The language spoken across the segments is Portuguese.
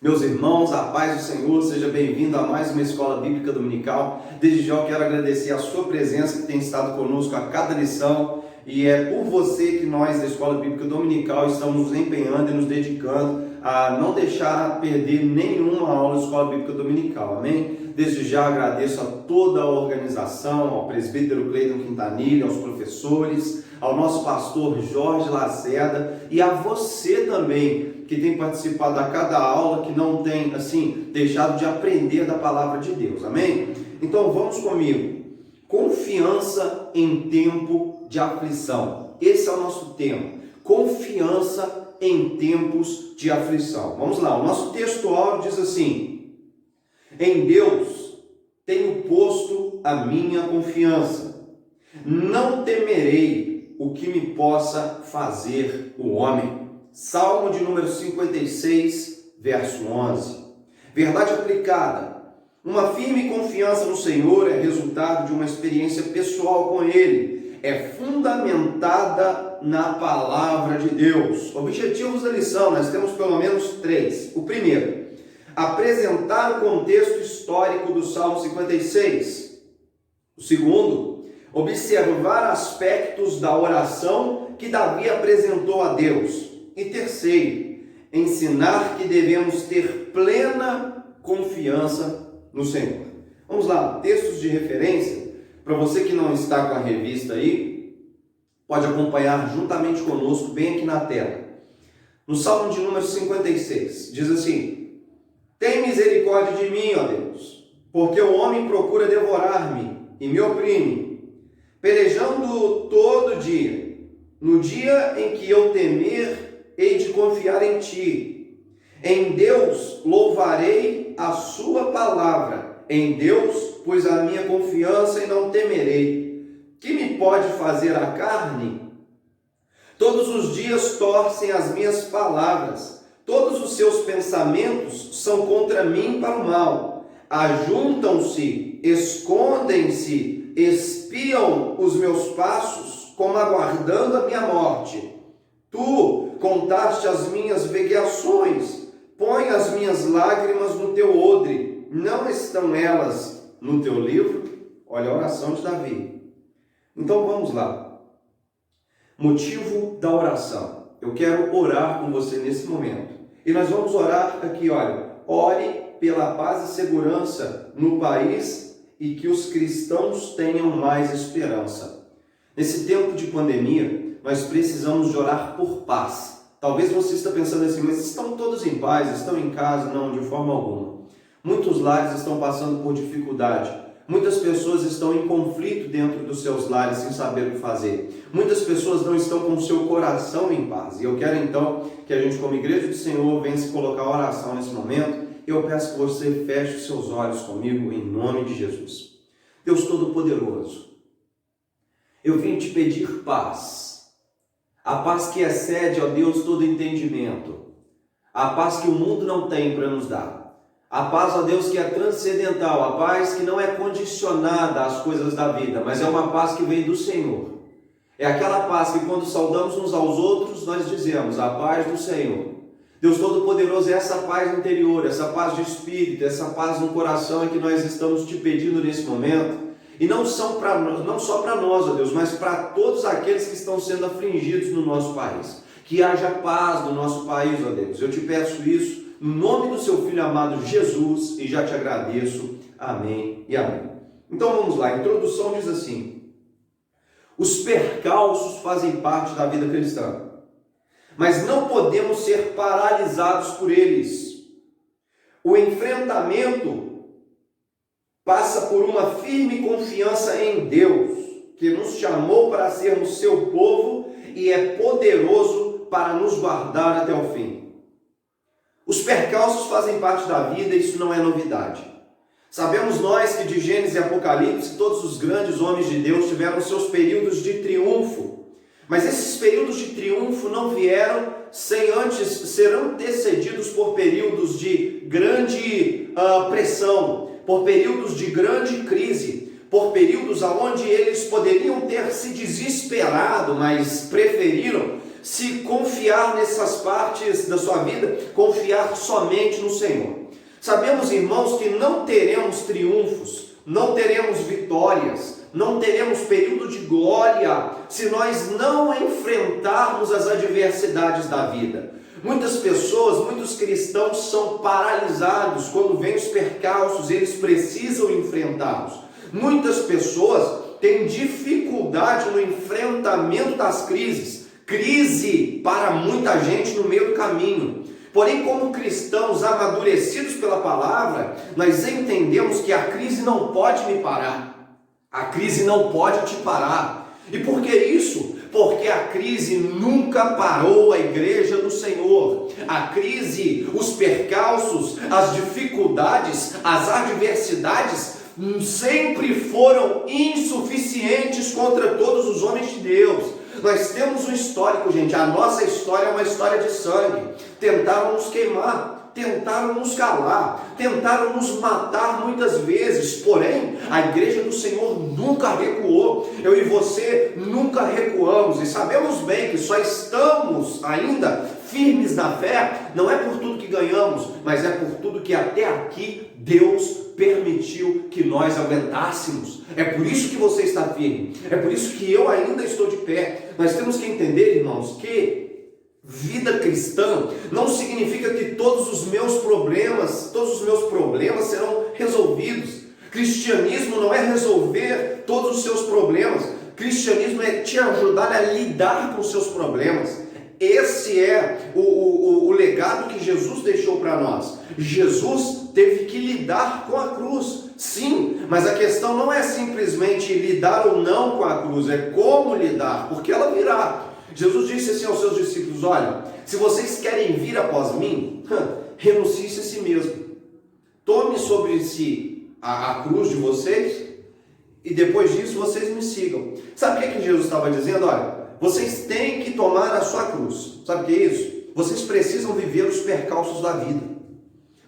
Meus irmãos, a paz do Senhor, seja bem-vindo a mais uma Escola Bíblica Dominical. Desde já eu quero agradecer a sua presença que tem estado conosco a cada lição, e é por você que nós da Escola Bíblica Dominical estamos nos empenhando e nos dedicando a não deixar perder nenhuma aula da Escola Bíblica Dominical, amém? Desde já agradeço a toda a organização, ao presbítero Cleiton Quintanilha, aos professores, ao nosso pastor Jorge Lacerda e a você também que tem participado a cada aula, que não tem, deixado de aprender da palavra de Deus, amém? Então vamos comigo. Confiança em tempo de aflição. Esse é o nosso tema. Confiança em tempos de aflição. Vamos lá, o nosso texto áudio diz assim: em Deus tenho posto a minha confiança. Não temerei o que me possa fazer o homem. Salmo de número 56, verso 11. Verdade aplicada. Uma firme confiança no Senhor é resultado de uma experiência pessoal com Ele. É fundamentada na palavra de Deus. Objetivos da lição, nós temos pelo menos 3. O primeiro, apresentar o contexto histórico do Salmo 56. O segundo, observar aspectos da oração que Davi apresentou a Deus. E terceiro, ensinar que devemos ter plena confiança no Senhor. Vamos lá, textos de referência, para você que não está com a revista aí, pode acompanhar juntamente conosco, bem aqui na tela. No Salmo de número 56, diz assim: tem misericórdia de mim, ó Deus, porque o homem procura devorar-me e me oprime, pelejando todo dia. No dia em que eu temer, hei de confiar em ti. Em Deus louvarei a sua palavra. Em Deus pus a minha confiança e não temerei. Que me pode fazer a carne? Todos os dias torcem as minhas palavras. Todos os seus pensamentos são contra mim para o mal. Ajuntam-se, escondem-se, espiam os meus passos, como aguardando a minha morte. Tu contaste as minhas vegueações, põe as minhas lágrimas no teu odre, não estão elas no teu livro? Olha a oração de Davi. Então vamos lá. Motivo da oração. Eu quero orar com você nesse momento. E nós vamos orar aqui, olha. Ore pela paz e segurança no país e que os cristãos tenham mais esperança. Nesse tempo de pandemia, nós precisamos de orar por paz. Talvez você esteja pensando assim, mas estão todos em paz, estão em casa? Não, de forma alguma. Muitos lares estão passando por dificuldade. Muitas pessoas estão em conflito dentro dos seus lares sem saber o que fazer. Muitas pessoas não estão com o seu coração em paz. E eu quero então que a gente, como igreja do Senhor, venha se colocar a oração nesse momento. Eu peço que você feche os seus olhos comigo em nome de Jesus. Deus Todo-Poderoso, eu vim te pedir paz. A paz que excede, ó Deus, todo entendimento. A paz que o mundo não tem para nos dar. A paz, ó Deus, que é transcendental. A paz que não é condicionada às coisas da vida, mas é uma paz que vem do Senhor. É aquela paz que quando saudamos uns aos outros, nós dizemos, a paz do Senhor. Deus Todo-Poderoso, é essa paz interior, essa paz de espírito, essa paz no coração é que nós estamos te pedindo nesse momento. E não só para nós, ó Deus, mas para todos aqueles que estão sendo afligidos no nosso país. Que haja paz no nosso país, ó Deus. Eu te peço isso no nome do seu Filho amado Jesus e já te agradeço. Amém e amém. Então vamos lá, a introdução diz assim: os percalços fazem parte da vida cristã, mas não podemos ser paralisados por eles. O enfrentamento passa por uma firme confiança em Deus, que nos chamou para sermos seu povo e é poderoso para nos guardar até o fim. Os percalços fazem parte da vida, isso não é novidade. Sabemos nós que de Gênesis e Apocalipse, todos os grandes homens de Deus tiveram seus períodos de triunfo. Mas esses períodos de triunfo não vieram sem antes ser antecedidos por períodos de grande pressão, por períodos de grande crise, por períodos onde eles poderiam ter se desesperado, mas preferiram se confiar nessas partes da sua vida, confiar somente no Senhor. Sabemos, irmãos, que não teremos triunfos, não teremos vitórias, não teremos período de glória se nós não enfrentarmos as adversidades da vida. Muitas pessoas, muitos cristãos são paralisados quando vêm os percalços, eles precisam enfrentá-los. Muitas pessoas têm dificuldade no enfrentamento das crises. Crise para muita gente no meio do caminho. Porém, como cristãos amadurecidos pela palavra, nós entendemos que a crise não pode me parar. A crise não pode te parar. E por que isso? Porque a crise nunca parou a igreja do Senhor. A crise, os percalços, as dificuldades, as adversidades sempre foram insuficientes contra todos os homens de Deus. Nós temos um histórico, gente. A nossa história é uma história de sangue. Tentaram nos queimar, tentaram nos calar, tentaram nos matar muitas vezes. Porém, a igreja do Senhor nunca recuou. Eu e você nunca recuamos. E sabemos bem que só estamos ainda firmes na fé, não é por tudo que ganhamos, mas é por tudo que até aqui Deus permitiu que nós aguentássemos. É por isso que você está firme, é por isso que eu ainda estou de pé. Nós temos que entender, irmãos, que vida cristã não significa que todos os meus problemas serão resolvidos. Cristianismo não é resolver todos os seus problemas. Cristianismo é te ajudar a lidar com os seus problemas. Esse é o legado que Jesus deixou para nós. Jesus teve que lidar com a cruz, sim, mas a questão não é simplesmente lidar ou não com a cruz, é como lidar, porque ela virá. Jesus disse assim aos seus discípulos: olha, se vocês querem vir após mim, renuncie-se a si mesmo, tome sobre si a cruz de vocês, e depois disso vocês me sigam. Sabe o que Jesus estava dizendo? Olha, vocês têm que tomar a sua cruz. Sabe o que é isso? Vocês precisam viver os percalços da vida.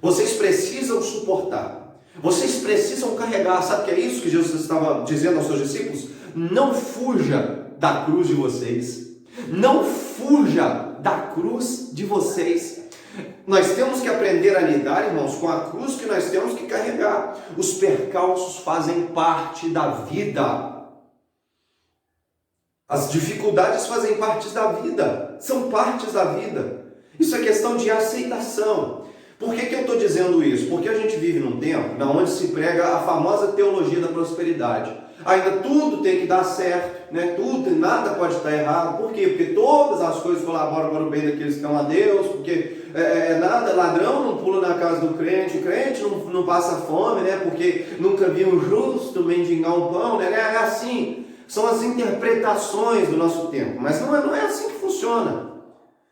Vocês precisam suportar. Vocês precisam carregar. Sabe o que é isso que Jesus estava dizendo aos seus discípulos? Não fuja da cruz de vocês. Não fuja da cruz de vocês. Nós temos que aprender a lidar, irmãos, com a cruz que nós temos que carregar. Os percalços fazem parte da vida. As dificuldades fazem parte da vida, são partes da vida. Isso é questão de aceitação. Por que eu estou dizendo isso? Porque a gente vive num tempo onde se prega a famosa teologia da prosperidade. Ainda tudo tem que dar certo, né? Tudo, nada pode estar errado. Por quê? Porque todas as coisas colaboram para o bem daqueles que amam a Deus, porque nada, ladrão não pula na casa do crente, o crente não passa fome, né? Porque nunca viu um justo mendigar um pão, né? É assim. São as interpretações do nosso tempo, mas não é assim que funciona.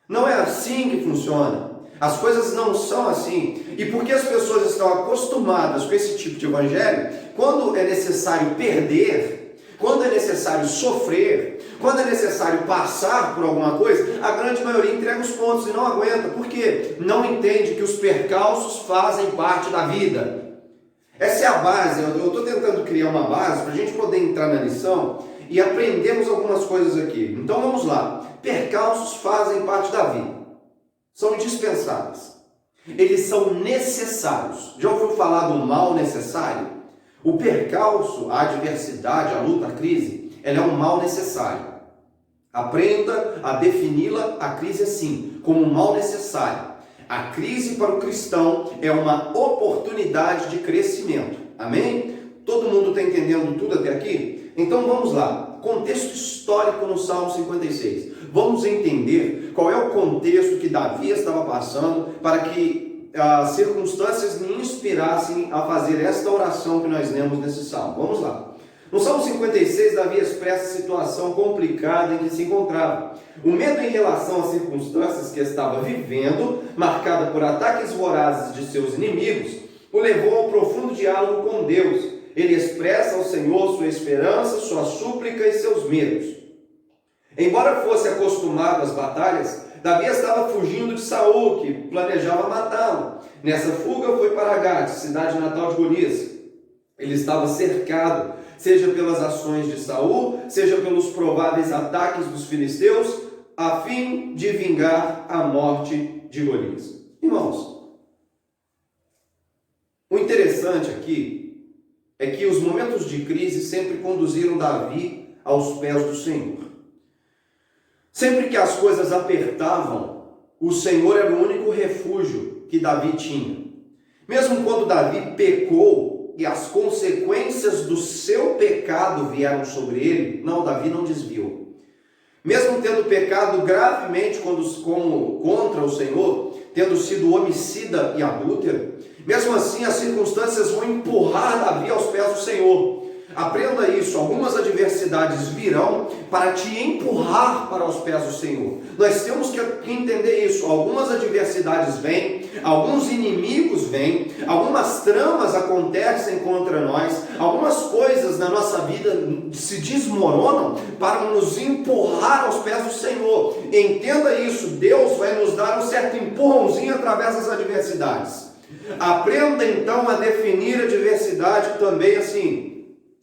Não é assim que funciona. As coisas não são assim. E porque as pessoas estão acostumadas com esse tipo de evangelho, quando é necessário perder, quando é necessário sofrer, quando é necessário passar por alguma coisa, a grande maioria entrega os pontos e não aguenta. Por quê? Não entende que os percalços fazem parte da vida. Essa é a base. Eu estou tentando criar uma base para a gente poder entrar na lição e aprendermos algumas coisas aqui. Então vamos lá. Percalços fazem parte da vida. São indispensáveis. Eles são necessários. Já ouviu falar do mal necessário? O percalço, a adversidade, a luta, a crise, ela é um mal necessário. Aprenda a defini-la, a crise assim, como um mal necessário. A crise para o cristão é uma oportunidade de crescimento. Amém? Todo mundo está entendendo tudo até aqui? Então vamos lá. Contexto histórico no Salmo 56. Vamos entender qual é o contexto que Davi estava passando para que as circunstâncias me inspirassem a fazer esta oração que nós lemos nesse salmo. Vamos lá. No Salmo 56, Davi expressa a situação complicada em que se encontrava. O medo em relação às circunstâncias que estava vivendo, marcada por ataques vorazes de seus inimigos, o levou ao profundo diálogo com Deus. Ele expressa ao Senhor sua esperança, sua súplica e seus medos. Embora fosse acostumado às batalhas, Davi estava fugindo de Saul, que planejava matá-lo. Nessa fuga foi para Gade, cidade natal de Golias. Ele estava cercado, seja pelas ações de Saul, seja pelos prováveis ataques dos filisteus. a fim de vingar a morte de Golias. Irmãos, o interessante aqui é que os momentos de crise sempre conduziram Davi aos pés do Senhor. Sempre que as coisas apertavam, o Senhor era o único refúgio que Davi tinha. Mesmo quando Davi pecou e as consequências do seu pecado vieram sobre ele, Davi não desviou. Mesmo tendo pecado gravemente contra o Senhor, tendo sido homicida e adúltero, mesmo assim as circunstâncias vão empurrar Davi aos pés do Senhor. Aprenda isso, algumas adversidades virão para te empurrar para os pés do Senhor. Nós temos que entender isso. Algumas adversidades vêm, alguns inimigos vêm, algumas tramas acontecem contra nós, algumas coisas na nossa vida se desmoronam para nos empurrar aos pés do Senhor. Entenda isso, Deus vai nos dar um certo empurrãozinho através das adversidades. Aprenda então a definir a adversidade também assim.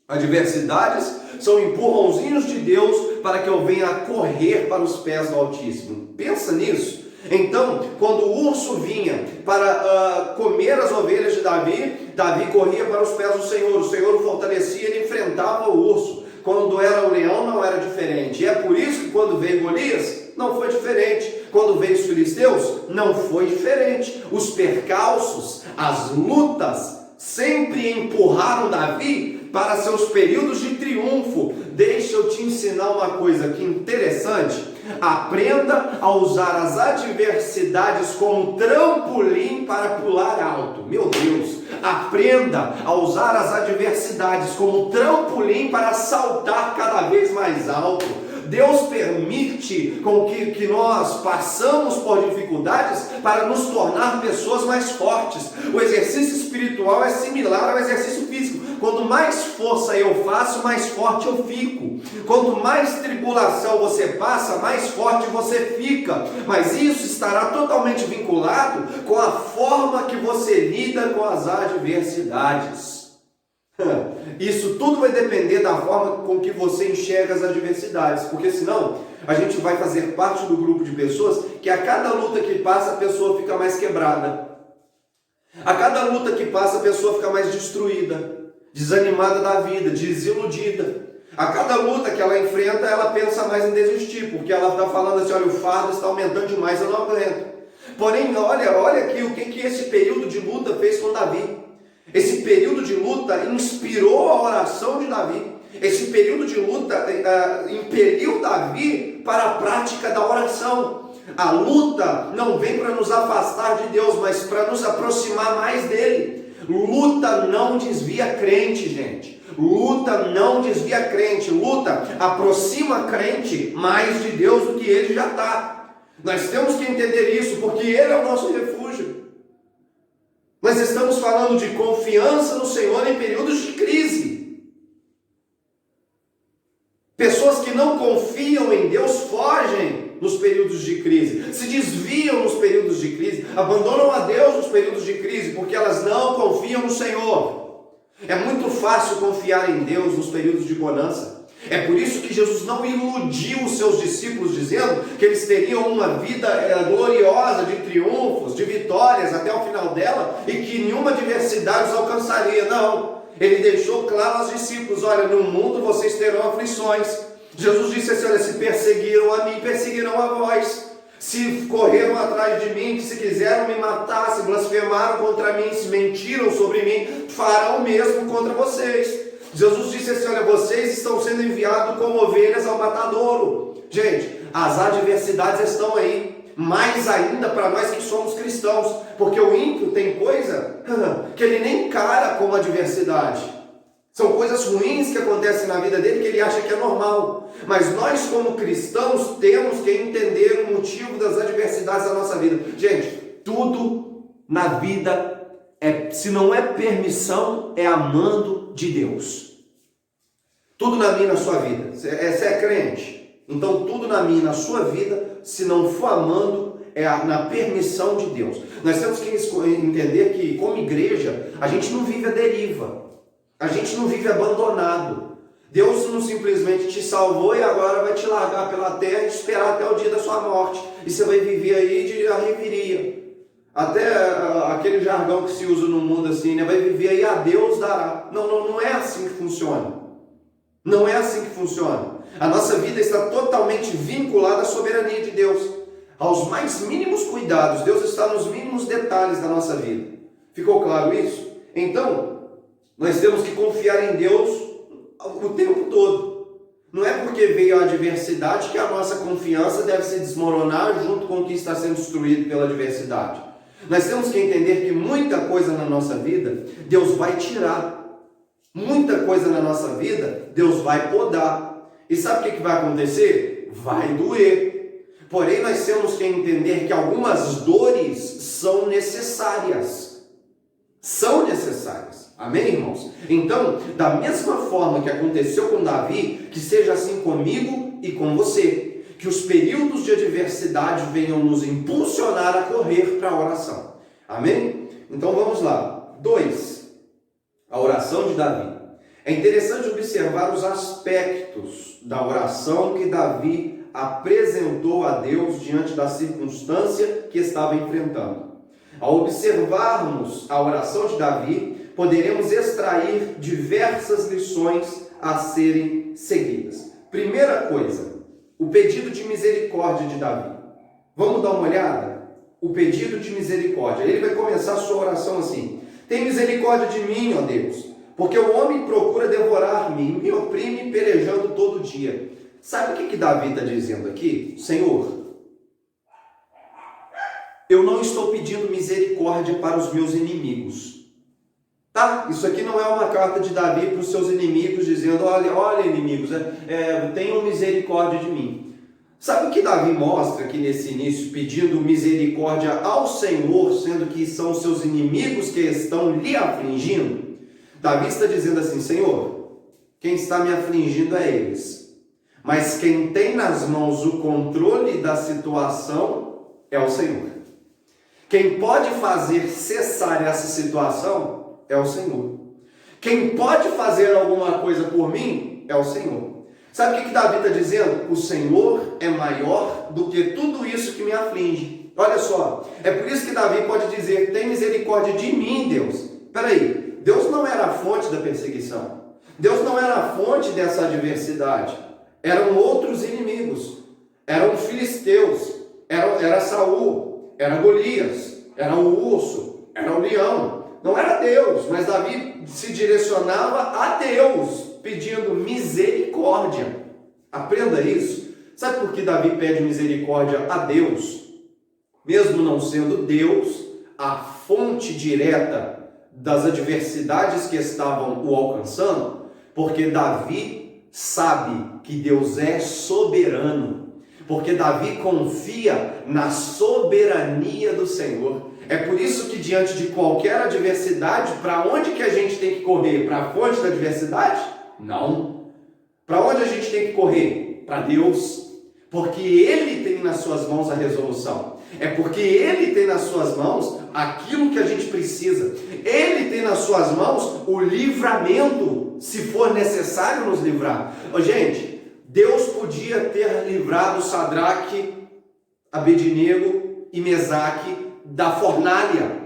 Adversidades são empurrãozinhos de Deus para que eu venha a correr para os pés do Altíssimo. Pensa nisso. Então, quando o urso vinha para comer as ovelhas de Davi, Davi corria para os pés do Senhor. O Senhor o fortalecia, ele enfrentava o urso. Quando era o leão, não era diferente. E é por isso que quando veio Golias, não foi diferente. Quando veio os filisteus, não foi diferente. Os percalços, as lutas, sempre empurraram Davi para seus períodos de triunfo. Deixa eu te ensinar uma coisa aqui interessante. Aprenda a usar as adversidades como trampolim para pular alto. Meu Deus, aprenda a usar as adversidades como trampolim para saltar cada vez mais alto. Deus permite com que nós passamos por dificuldades para nos tornar pessoas mais fortes. O exercício espiritual é similar ao exercício físico. Quanto mais força eu faço, mais forte eu fico. Quanto mais tribulação você passa, mais forte você fica. Mas isso estará totalmente vinculado com a forma que você lida com as adversidades. Isso tudo vai depender da forma com que você enxerga as adversidades, porque senão a gente vai fazer parte do grupo de pessoas que a cada luta que passa a pessoa fica mais quebrada, a cada luta que passa a pessoa fica mais destruída, desanimada da vida, desiludida. A cada luta que ela enfrenta, ela pensa mais em desistir, porque ela está falando assim: olha, o fardo está aumentando demais, eu não aguento. Porém, olha aqui o que esse período de luta fez com Davi. Esse período de luta inspirou a oração de Davi. Esse período de luta impeliu Davi para a prática da oração. A luta não vem para nos afastar de Deus, mas para nos aproximar mais dele. Luta não desvia crente, gente. Luta não desvia crente. Luta aproxima crente mais de Deus do que ele já está. Nós temos que entender isso, porque ele é o nosso refúgio. Nós estamos falando de confiança no Senhor em períodos de crise. Pessoas que não confiam em Deus fogem nos períodos de crise, se desviam nos períodos de crise, abandonam a Deus nos períodos de crise, porque elas não confiam no Senhor. É muito fácil confiar em Deus nos períodos de bonança. É por isso que Jesus não iludiu os seus discípulos dizendo que eles teriam uma vida gloriosa de triunfos, de vitórias até o final dela e que nenhuma adversidade os alcançaria. Não, ele deixou claro aos discípulos: olha, no mundo vocês terão aflições. Jesus disse assim: olha, se perseguiram a mim, perseguirão a vós. Se correram atrás de mim, se quiseram me matar, se blasfemaram contra mim, se mentiram sobre mim, farão o mesmo contra vocês. Jesus disse assim: olha, vocês estão sendo enviados como ovelhas ao matadouro. Gente, as adversidades estão aí, mais ainda para nós que somos cristãos, porque o ímpio tem coisa que ele nem encara como adversidade. São coisas ruins que acontecem na vida dele que ele acha que é normal. Mas nós, como cristãos, temos que entender o motivo das adversidades da nossa vida. Gente, tudo na vida se não é permissão, é amando de Deus. Tudo na minha e na sua vida. Você é crente? Então tudo na minha e na sua vida, se não for amando, é na permissão de Deus. Nós temos que entender que, como igreja, a gente não vive a deriva. A gente não vive abandonado. Deus não simplesmente te salvou e agora vai te largar pela terra e esperar até o dia da sua morte. E você vai viver aí de arriveria. Até aquele jargão que se usa no mundo assim, né? Vai viver aí, a Deus dará. Não é assim que funciona. Não é assim que funciona. A nossa vida está totalmente vinculada à soberania de Deus. Aos mais mínimos cuidados. Deus está nos mínimos detalhes da nossa vida. Ficou claro isso? Então, nós temos que confiar em Deus o tempo todo. Não é porque veio a adversidade que a nossa confiança deve se desmoronar junto com o que está sendo destruído pela adversidade. Nós temos que entender que muita coisa na nossa vida Deus vai tirar. Muita coisa na nossa vida Deus vai podar. E sabe o que vai acontecer? Vai doer. Porém, nós temos que entender que algumas dores são necessárias. São necessárias. Amém, irmãos? Então, da mesma forma que aconteceu com Davi, que seja assim comigo e com você. Que os períodos de adversidade venham nos impulsionar a correr para a oração. Amém? Então vamos lá. 2. A oração de Davi. É interessante observar os aspectos da oração que Davi apresentou a Deus diante da circunstância que estava enfrentando. Ao observarmos a oração de Davi, poderemos extrair diversas lições a serem seguidas. Primeira coisa, o pedido de misericórdia de Davi. Vamos dar uma olhada? O pedido de misericórdia. Ele vai começar a sua oração assim: tem misericórdia de mim, ó Deus, porque o homem procura devorar-me e me oprime pelejando todo dia. Sabe o que Davi está dizendo aqui? Senhor, eu não estou pedindo misericórdia para os meus inimigos. Tá? Isso aqui não é uma carta de Davi para os seus inimigos, dizendo, olha inimigos, tenham misericórdia de mim. Sabe o que Davi mostra aqui nesse início, pedindo misericórdia ao Senhor, sendo que são os seus inimigos que estão lhe afligindo? Davi está dizendo assim: Senhor, quem está me afligindo é eles, mas quem tem nas mãos o controle da situação é o Senhor. Quem pode fazer cessar essa situação é o Senhor. Quem pode fazer alguma coisa por mim é o Senhor. Sabe o que Davi está dizendo? O Senhor é maior do que tudo isso que me aflige. Olha só, é por isso que Davi pode dizer: tem misericórdia de mim, Deus. Espera aí, Deus não era a fonte da perseguição. Deus não era a fonte dessa adversidade. Eram outros inimigos. Eram filisteus. Era Saul. Era Golias. Era o urso. Era o leão. Não era Deus, mas Davi se direcionava a Deus, pedindo misericórdia. Aprenda isso. Sabe por que Davi pede misericórdia a Deus? Mesmo não sendo Deus a fonte direta das adversidades que estavam o alcançando, porque Davi sabe que Deus é soberano, porque Davi confia na soberania do Senhor. É por isso que diante de qualquer adversidade, para onde que a gente tem que correr? Para a fonte da adversidade? Não. Para onde a gente tem que correr? Para Deus. Porque Ele tem nas suas mãos a resolução. É porque Ele tem nas suas mãos aquilo que a gente precisa. Ele tem nas suas mãos o livramento, se for necessário nos livrar. Gente, Deus podia ter livrado Sadraque, Abednego e Mesaque da fornalha.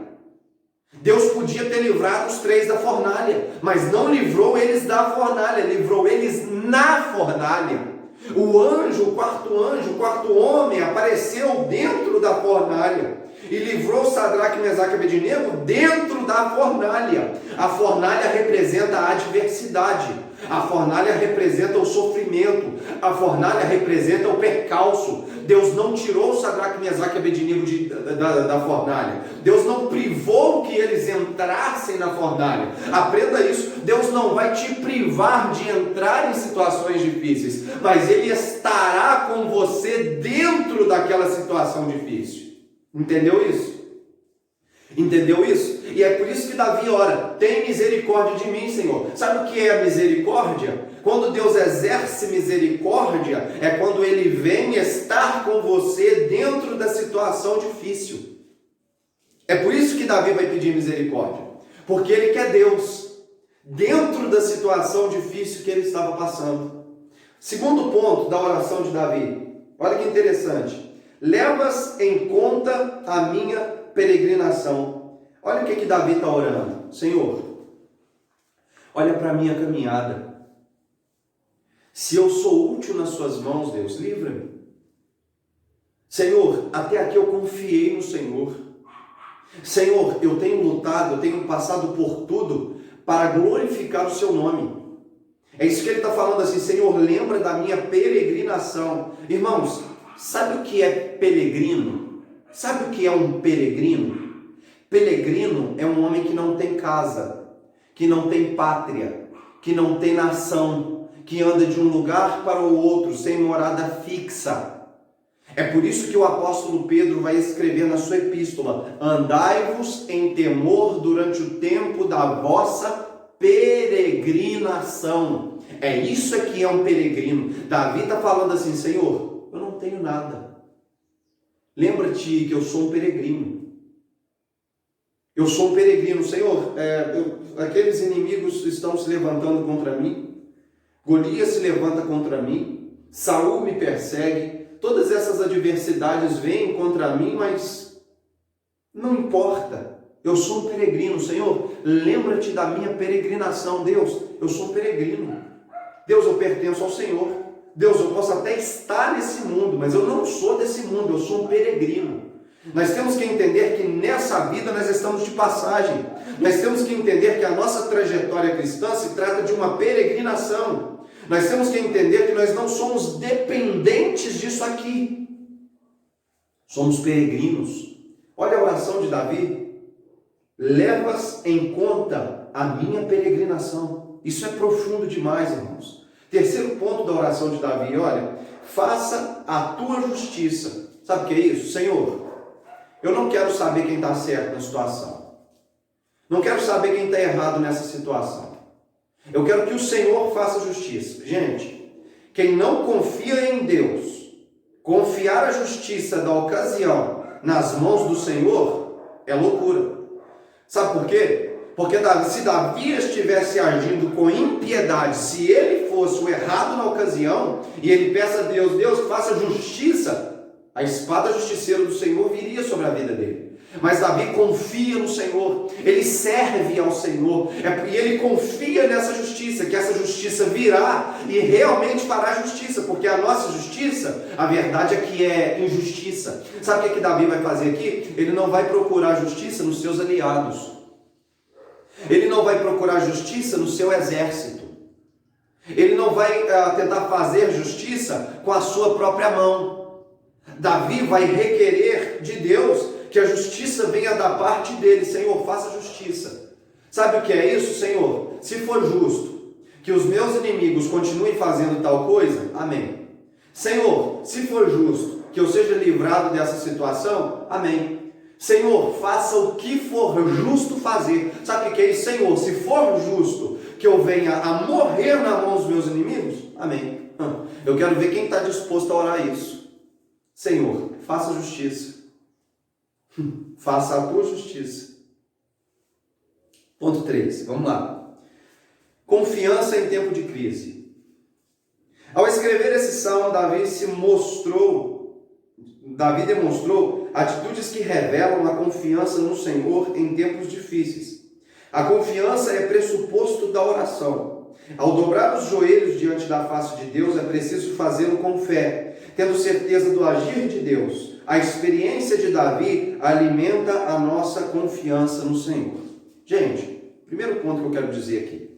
Deus podia ter livrado os 3 da fornalha, mas não livrou eles da fornalha, livrou eles na fornalha. O anjo, o quarto homem apareceu dentro da fornalha e livrou Sadraque, Mesaque e Abednego dentro da fornalha. A fornalha representa a adversidade. A fornalha representa o sofrimento. A fornalha representa o percalço. Deus não tirou Sadraque, Mesaque e Abednego da fornalha. Deus não privou que eles entrassem na fornalha. Aprenda isso. Deus não vai te privar de entrar em situações difíceis, mas Ele estará com você dentro daquela situação difícil. Entendeu isso? Entendeu isso? E é por isso que Davi ora: tem misericórdia de mim, Senhor. Sabe o que é a misericórdia? Quando Deus exerce misericórdia, é quando Ele vem estar com você dentro da situação difícil. É por isso que Davi vai pedir misericórdia, porque ele quer Deus. dentro da situação difícil que ele estava passando. Segundo ponto da oração de Davi, olha que interessante. Levas em conta a minha peregrinação. Olha o que Davi está orando. Senhor, olha para a minha caminhada. Se eu sou útil nas suas mãos, Deus, livra-me. Senhor, até aqui eu confiei no Senhor. Senhor, eu tenho lutado, eu tenho passado por tudo para glorificar o seu nome. É isso que ele está falando assim, Senhor, lembra da minha peregrinação. Irmãos, sabe o que é peregrino? Sabe o que é um peregrino? Peregrino é um homem que não tem casa, que não tem pátria, que não tem nação, que anda de um lugar para o outro, sem morada fixa. É por isso que o apóstolo Pedro vai escrever na sua epístola: andai-vos em temor durante o tempo da vossa peregrinação. É isso que é um peregrino. Davi está falando assim, Senhor, eu não tenho nada. Lembra-te que eu sou um peregrino. Eu sou um peregrino, Senhor. Aqueles inimigos estão se levantando contra mim. Golias se levanta contra mim. Saul me persegue. Todas essas adversidades vêm contra mim, mas não importa. Eu sou um peregrino, Senhor. Lembra-te da minha peregrinação, Deus. Eu sou um peregrino. Deus, eu pertenço ao Senhor. Deus, eu posso até estar nesse mundo, mas eu não sou desse mundo. Eu sou um peregrino. Nós temos que entender que nessa vida nós estamos de passagem. Nós temos que entender que a nossa trajetória cristã se trata de uma peregrinação. Nós temos que entender que nós não somos dependentes disso aqui. Somos peregrinos. Olha a oração de Davi. Levas em conta a minha peregrinação. Isso é profundo demais, irmãos. Terceiro ponto da oração de Davi, olha. Faça a tua justiça. Sabe o que é isso? Senhor, eu não quero saber quem está certo na situação. Não quero saber quem está errado nessa situação. Eu quero que o Senhor faça justiça. Gente, quem não confia em Deus, confiar a justiça da ocasião nas mãos do Senhor, é loucura. Sabe por quê? Porque se Davi estivesse agindo com impiedade, se ele fosse o errado na ocasião, e ele peça a Deus, Deus, faça justiça, a espada justiceira do Senhor viria sobre a vida dele. Mas Davi confia no Senhor, ele serve ao Senhor, e ele confia nessa justiça, que essa justiça virá e realmente fará justiça, porque a nossa justiça, a verdade é que é injustiça. Sabe o que Davi vai fazer aqui? Ele não vai procurar justiça nos seus aliados, ele não vai procurar justiça no seu exército, ele não vai tentar fazer justiça com a sua própria mão. Davi vai requerer de Deus que a justiça venha da parte dele. Senhor, faça justiça. Sabe o que é isso, Senhor? Se for justo que os meus inimigos continuem fazendo tal coisa, amém. Senhor, se for justo que eu seja livrado dessa situação, amém. Senhor, faça o que for justo fazer. Sabe o que é isso? Senhor, se for justo que eu venha a morrer na mão dos meus inimigos, amém. Eu quero ver quem está disposto a orar isso. Senhor, faça justiça. Faça a tua justiça. Ponto 3, vamos lá. Confiança em tempo de crise. Ao escrever esse salmo, Davi demonstrou atitudes que revelam a confiança no Senhor em tempos difíceis. A confiança é pressuposto da oração. Ao dobrar os joelhos diante da face de Deus, é preciso fazê-lo com fé, tendo certeza do agir de Deus. A experiência de Davi alimenta a nossa confiança no Senhor. Gente, primeiro ponto que eu quero dizer aqui.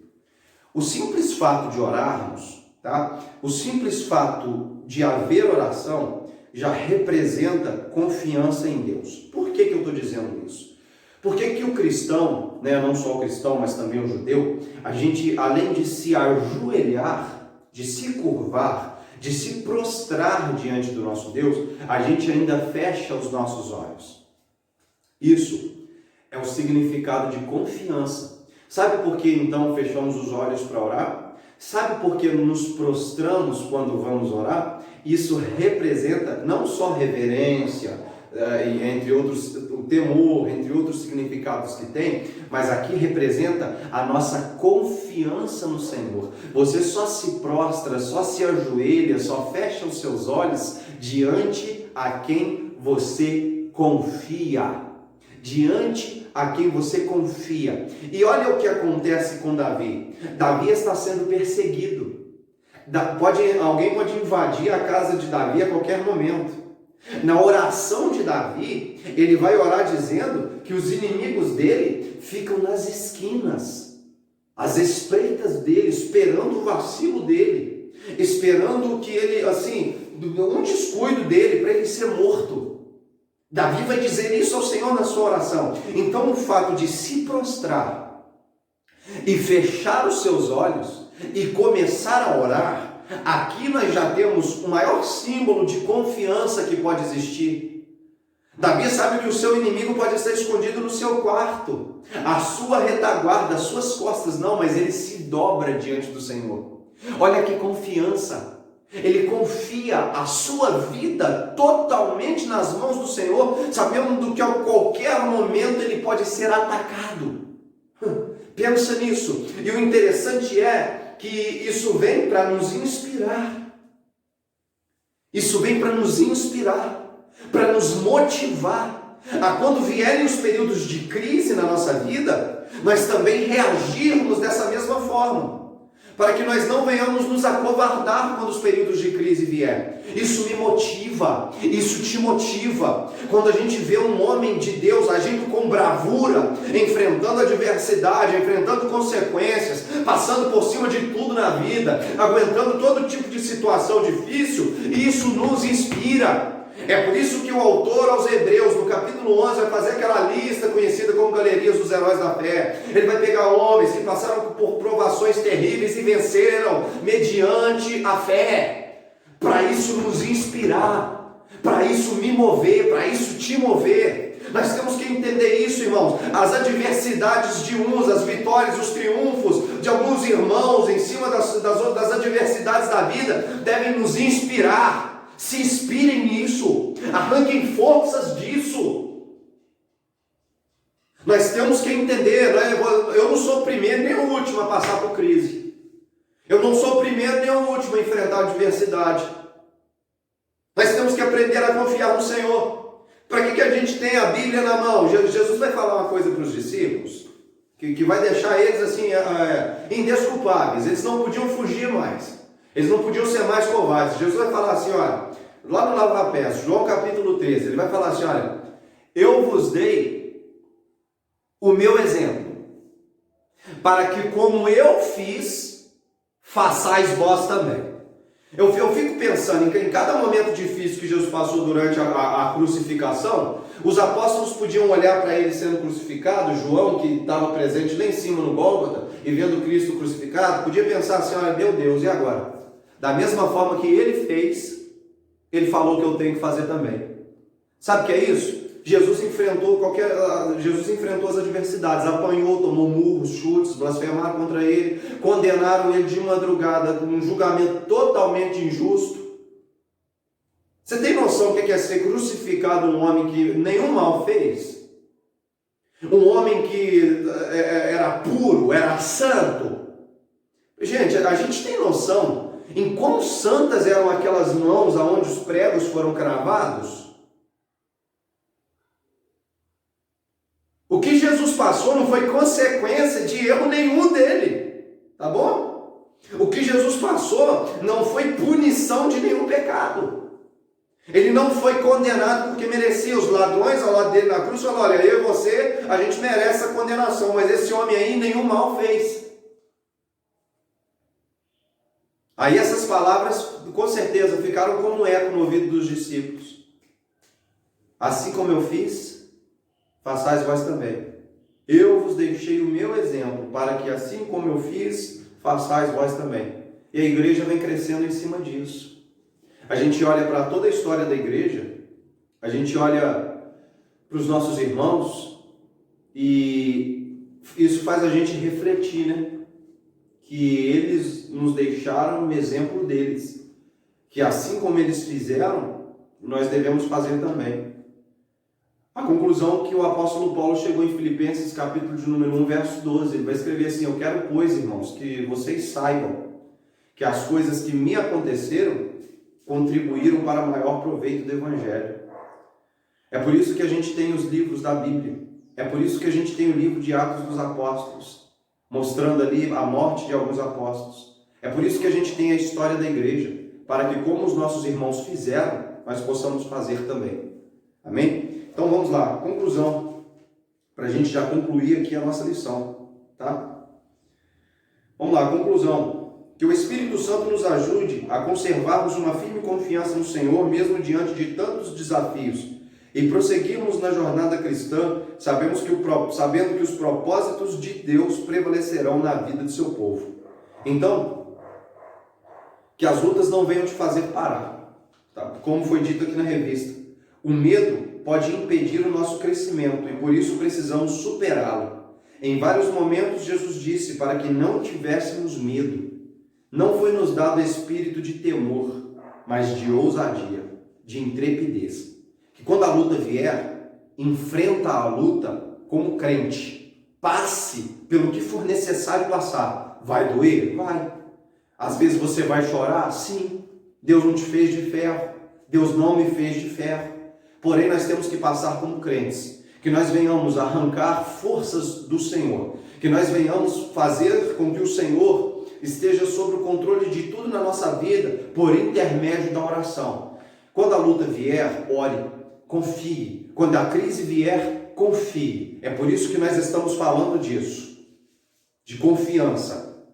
O simples fato de orarmos, tá? O simples fato de haver oração já representa confiança em Deus. Por que eu estou dizendo isso? Porque que o cristão, não só o cristão, mas também o judeu, a gente, além de se ajoelhar, de se curvar, de se prostrar diante do nosso Deus, a gente ainda fecha os nossos olhos. Isso é o significado de confiança. Sabe por que então fechamos os olhos para orar? Sabe por que nos prostramos quando vamos orar? Isso representa não só reverência, entre outros, o temor, entre outros significados que tem, mas aqui representa a nossa confiança no Senhor. Você só se prostra, só se ajoelha, só fecha os seus olhos diante a quem você confia. Diante a quem você confia. E olha o que acontece com Davi. Davi está sendo perseguido. Alguém pode invadir a casa de Davi a qualquer momento. Na oração de Davi, ele vai orar dizendo que os inimigos dele ficam nas esquinas, às espreitas dele, esperando o vacilo dele, esperando que ele, um descuido dele para ele ser morto. Davi vai dizer isso ao Senhor na sua oração. Então o fato de se prostrar e fechar os seus olhos e começar a orar, aqui nós já temos o maior símbolo de confiança que pode existir. Davi sabe que o seu inimigo pode estar escondido no seu quarto, a sua retaguarda, as suas costas não, mas ele se dobra diante do Senhor. Olha que confiança! Ele confia a sua vida totalmente nas mãos do Senhor, sabendo que a qualquer momento ele pode ser atacado. Pensa nisso. E o interessante é que isso vem para nos inspirar. Isso vem para nos inspirar, para nos motivar a quando vierem os períodos de crise na nossa vida, nós também reagirmos dessa mesma forma. Para que nós não venhamos nos acovardar quando os períodos de crise vier. Isso me motiva, isso te motiva. Quando a gente vê um homem de Deus agindo com bravura, enfrentando adversidade, enfrentando consequências, passando por cima de tudo na vida, aguentando todo tipo de situação difícil, isso nos inspira. É por isso que o autor aos Hebreus, no capítulo 11, vai fazer aquela lista conhecida como Galerias dos Heróis da Fé. Ele vai pegar homens que passaram por provações terríveis e venceram mediante a fé. Para isso nos inspirar, para isso me mover, para isso te mover. Nós temos que entender isso, irmãos. As adversidades de uns, as vitórias, os triunfos de alguns irmãos em cima das adversidades da vida devem nos inspirar. Se inspirem nisso, arranquem forças disso. Nós temos que entender, né? Eu não sou o primeiro nem o último a passar por crise. Eu não sou o primeiro nem o último a enfrentar a adversidade. Nós temos que aprender a confiar no Senhor. Para que a gente tenha a Bíblia na mão? Jesus vai falar uma coisa para os discípulos que vai deixar eles assim indesculpáveis. Eles não podiam fugir mais. Eles não podiam ser mais covardes. Jesus vai falar assim, olha, lá no Lava-Pés, João capítulo 13, ele vai falar assim, olha, eu vos dei o meu exemplo, para que como eu fiz, façais vós também. Eu fico pensando em cada momento difícil que Jesus passou durante a crucificação, os apóstolos podiam olhar para ele sendo crucificado, João, que estava presente lá em cima no Gólgota, e vendo Cristo crucificado, podia pensar assim, olha, meu Deus, e agora? Da mesma forma que ele fez, ele falou que eu tenho que fazer também. Sabe o que é isso? Jesus enfrentou as adversidades, apanhou, tomou murros, chutes, blasfemaram contra ele, condenaram ele de madrugada, um julgamento totalmente injusto. Você tem noção do que é ser crucificado um homem que nenhum mal fez? Um homem que era puro, era santo? Gente, a gente tem noção em quão santas eram aquelas mãos aonde os pregos foram cravados? O que Jesus passou não foi consequência de erro nenhum dele, tá bom? O que Jesus passou não foi punição de nenhum pecado. Ele não foi condenado porque merecia. Os ladrões ao lado dele na cruz falaram, olha, eu e você, a gente merece essa condenação, mas esse homem aí nenhum mal fez. Aí essas palavras, com certeza, ficaram como um eco no ouvido dos discípulos. Assim como eu fiz, façais vós também. Eu vos deixei o meu exemplo, para que assim como eu fiz, façais vós também. E a igreja vem crescendo em cima disso. A gente olha para toda a história da igreja, a gente olha para os nossos irmãos, e isso faz a gente refletir, né? Que eles nos deixaram um exemplo deles, que assim como eles fizeram, nós devemos fazer também. A conclusão que o apóstolo Paulo chegou em Filipenses, capítulo de número 1, verso 12, ele vai escrever assim: eu quero, pois, irmãos, que vocês saibam que as coisas que me aconteceram contribuíram para maior proveito do Evangelho. É por isso que a gente tem os livros da Bíblia. É por isso que a gente tem o livro de Atos dos Apóstolos, mostrando ali a morte de alguns apóstolos. É por isso que a gente tem a história da igreja, para que, como os nossos irmãos fizeram, nós possamos fazer também. Amém? Então vamos lá, conclusão, para a gente já concluir aqui a nossa lição, tá? Vamos lá, conclusão. Que o Espírito Santo nos ajude a conservarmos uma firme confiança no Senhor, mesmo diante de tantos desafios, e prosseguirmos na jornada cristã, sabendo que os propósitos de Deus prevalecerão na vida de seu povo. Então, que as lutas não venham te fazer parar, tá? Como foi dito aqui na revista, o medo pode impedir o nosso crescimento e por isso precisamos superá-lo. Em vários momentos Jesus disse para que não tivéssemos medo. Não foi nos dado espírito de temor, mas de ousadia, de intrepidez. Que quando a luta vier, enfrenta a luta como crente. Passe pelo que for necessário passar. Vai doer? Vai. Às vezes você vai chorar? Sim. Deus não te fez de ferro. Deus não me fez de ferro. Porém, nós temos que passar como crentes. Que nós venhamos arrancar forças do Senhor. Que nós venhamos fazer com que o Senhor esteja sob o controle de tudo na nossa vida por intermédio da oração. Quando a luta vier, ore, confie. Quando a crise vier, confie. É por isso que nós estamos falando disso. De confiança.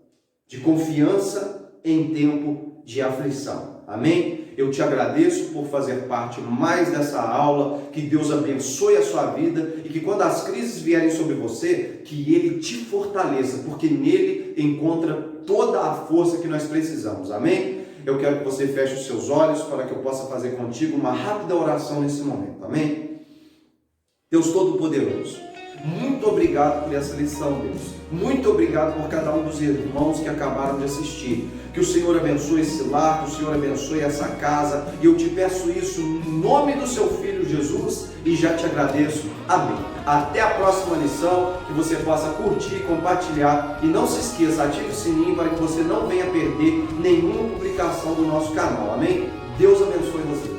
De confiança em tempo de aflição. Amém? Eu te agradeço por fazer parte mais dessa aula, que Deus abençoe a sua vida e que quando as crises vierem sobre você, que Ele te fortaleça, porque nele encontra toda a força que nós precisamos. Amém? Eu quero que você feche os seus olhos para que eu possa fazer contigo uma rápida oração nesse momento. Amém? Deus Todo-Poderoso, muito obrigado por essa lição, Deus. Muito obrigado por cada um dos irmãos que acabaram de assistir. Que o Senhor abençoe esse lar, que o Senhor abençoe essa casa. E eu te peço isso no nome do seu Filho Jesus e já te agradeço. Amém. Até a próxima lição, que você possa curtir, compartilhar. E não se esqueça, ative o sininho para que você não venha perder nenhuma publicação do nosso canal. Amém? Deus abençoe você.